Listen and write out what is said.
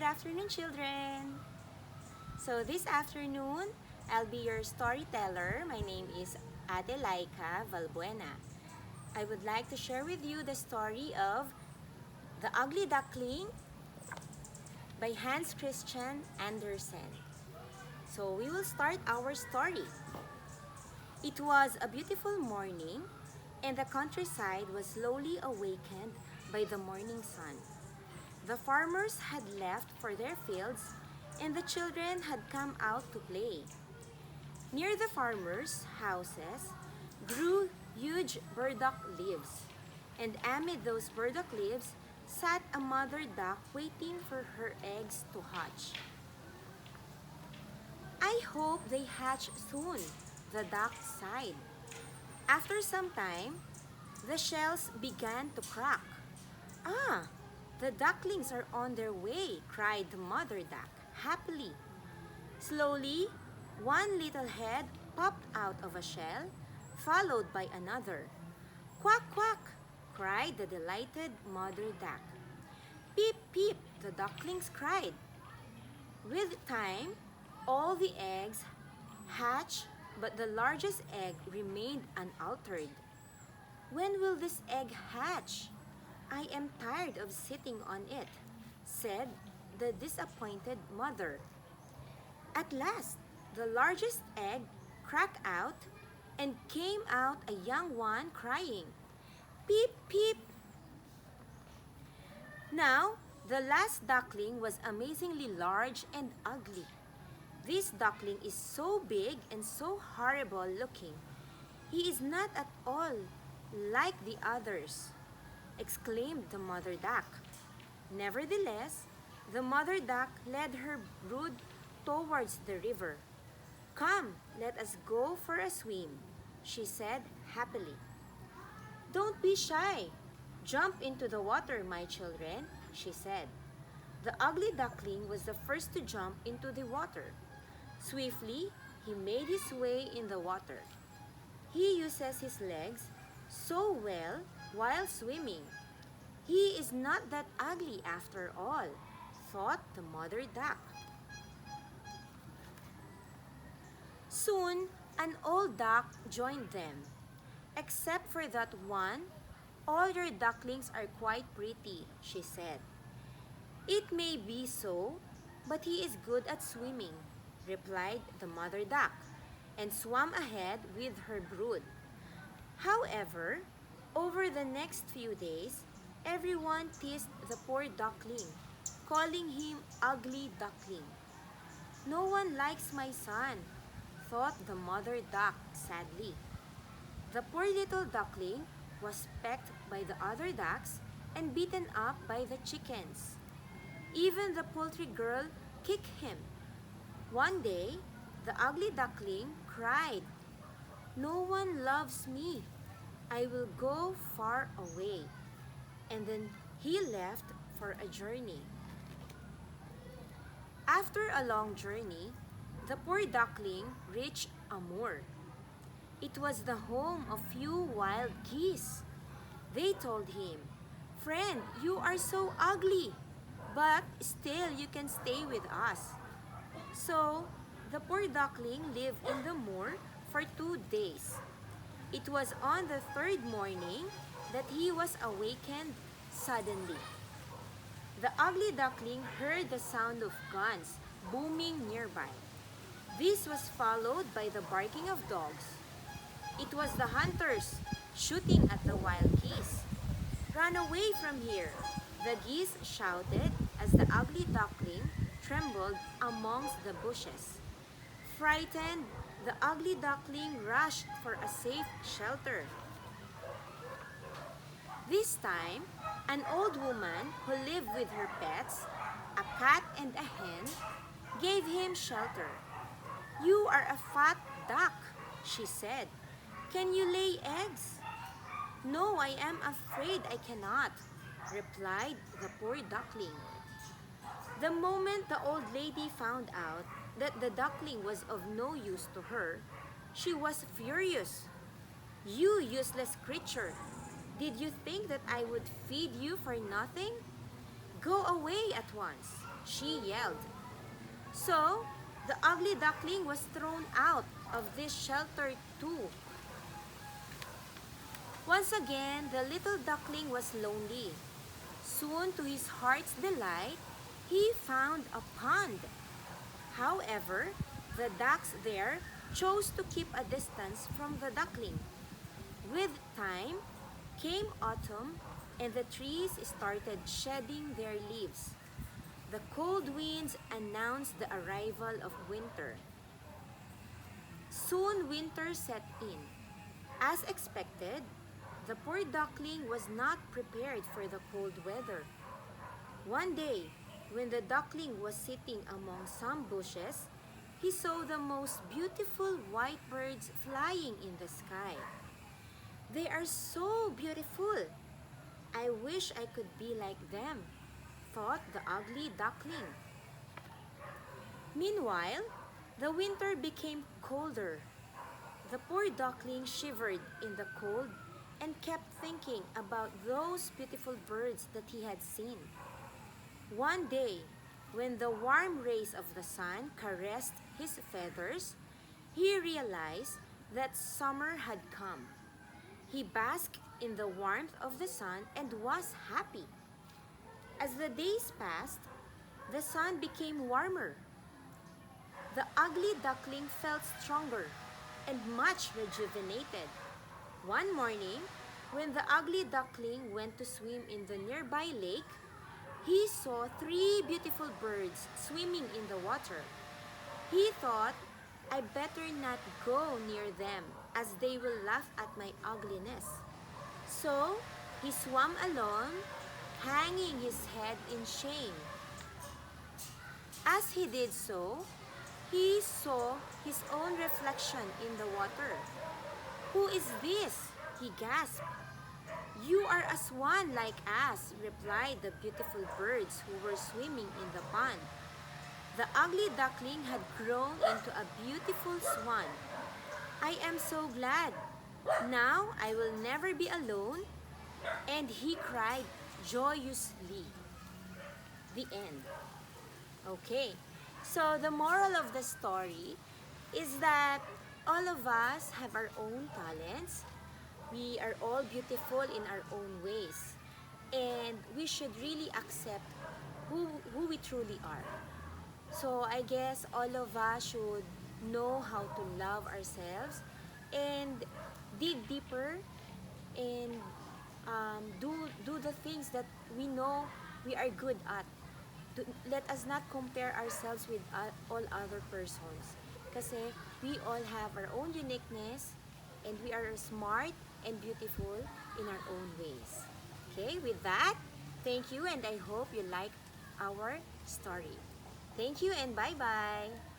Good afternoon, children. So this afternoon, I'll be your storyteller. My name is Angelica Valbuena. I would like to share with you the story of The Ugly Duckling by Hans Christian Andersen. So we will start our story. It was a beautiful morning, and the countryside was slowly awakened by the morning sun. The farmers had left for their fields, and the children had come out to play. Near the farmers' houses grew huge burdock leaves, and amid those burdock leaves sat a mother duck waiting for her eggs to hatch. "I hope they hatch soon," the duck sighed. After some time, the shells began to crack. "Ah, the ducklings are on their way," cried the mother duck happily. Slowly, one little head popped out of a shell, followed by another. "Quack, quack!" cried the delighted mother duck. "Peep, peep!" the ducklings cried. With time, all the eggs hatched, but the largest egg remained unaltered. "When will this egg hatch? I am tired of sitting on it," said the disappointed mother. At last, the largest egg cracked out, and came out a young one crying, "Peep, peep!" Now, the last duckling was amazingly large and ugly. "This duckling is so big and so horrible looking. He is not at all like the others," exclaimed the mother duck. Nevertheless, the mother duck led her brood towards the river. "Come, let us go for a swim," she said happily. "Don't be shy. Jump into the water, my children," she said. The ugly duckling was the first to jump into the water. Swiftly, he made his way in the water. He uses his legs so well while swimming. "He is not that ugly after all," thought the mother duck. Soon, an old duck joined them. "Except for that one, all your ducklings are quite pretty," she said. "It may be so, but he is good at swimming," replied the mother duck, and swam ahead with her brood. However, over the next few days, everyone teased the poor duckling, calling him Ugly Duckling. "No one likes my son," thought the mother duck sadly. The poor little duckling was pecked by the other ducks and beaten up by the chickens. Even the poultry girl kicked him. One day, the ugly duckling cried, "No one loves me. I will go far away." And then he left for a journey. After a long journey, the poor duckling reached a moor. It was the home of few wild geese. They told him, "Friend, you are so ugly, but still you can stay with us." So, the poor duckling lived in the moor for 2 days. It was on the third morning that he was awakened suddenly. The ugly duckling heard the sound of guns booming nearby. This was followed by the barking of dogs. It was the hunters shooting at the wild geese. "Run away from here!" the geese shouted as the ugly duckling trembled amongst the bushes. Frightened, the ugly duckling rushed for a safe shelter. This time, an old woman who lived with her pets, a cat and a hen, gave him shelter. "You are a fat duck," she said. "Can you lay eggs?" "No, I am afraid I cannot," replied the poor duckling. The moment the old lady found out that the duckling was of no use to her, she was furious. "You useless creature! Did you think that I would feed you for nothing? Go away at once. she yelled. So, the ugly duckling was thrown out of this shelter too. Once again, the little duckling was lonely. Soon, to his heart's delight, he found a pond. However, the ducks there chose to keep a distance from the duckling. With time came autumn, and the trees started shedding their leaves. The cold winds announced the arrival of winter. Soon winter set in. As expected, the poor duckling was not prepared for the cold weather. One day, when the duckling was sitting among some bushes, he saw the most beautiful white birds flying in the sky. They are so beautiful. I wish I could be like them, thought the ugly duckling. Meanwhile, the winter became colder. The poor duckling shivered in the cold and kept thinking about those beautiful birds that he had seen. One day, when the warm rays of the sun caressed his feathers, he realized that summer had come. He basked in the warmth of the sun and was happy. As the days passed, the sun became warmer. The ugly duckling felt stronger and much rejuvenated. One morning, when the ugly duckling went to swim in the nearby lake, he saw three beautiful birds swimming in the water. He thought, I better not go near them as they will laugh at my ugliness. So he swam alone, hanging his head in shame. As he did so, he saw his own reflection in the water. Who is this? He gasped. You are a swan like us, replied the beautiful birds who were swimming in the pond. The ugly duckling had grown into a beautiful swan. I am so glad. Now I will never be alone. And he cried joyously. The end. Okay, so the moral of the story is that all of us have our own talents. We are all beautiful in our own ways. And we should really accept who we truly are. So I guess all of us should know how to love ourselves and dig deeper and do the things that we know we are good at. Let us not compare ourselves with all other persons. Kasi we all have our own uniqueness and we are smart and beautiful in our own ways. Okay, with that, thank you and I hope you liked our story. Thank you and bye-bye.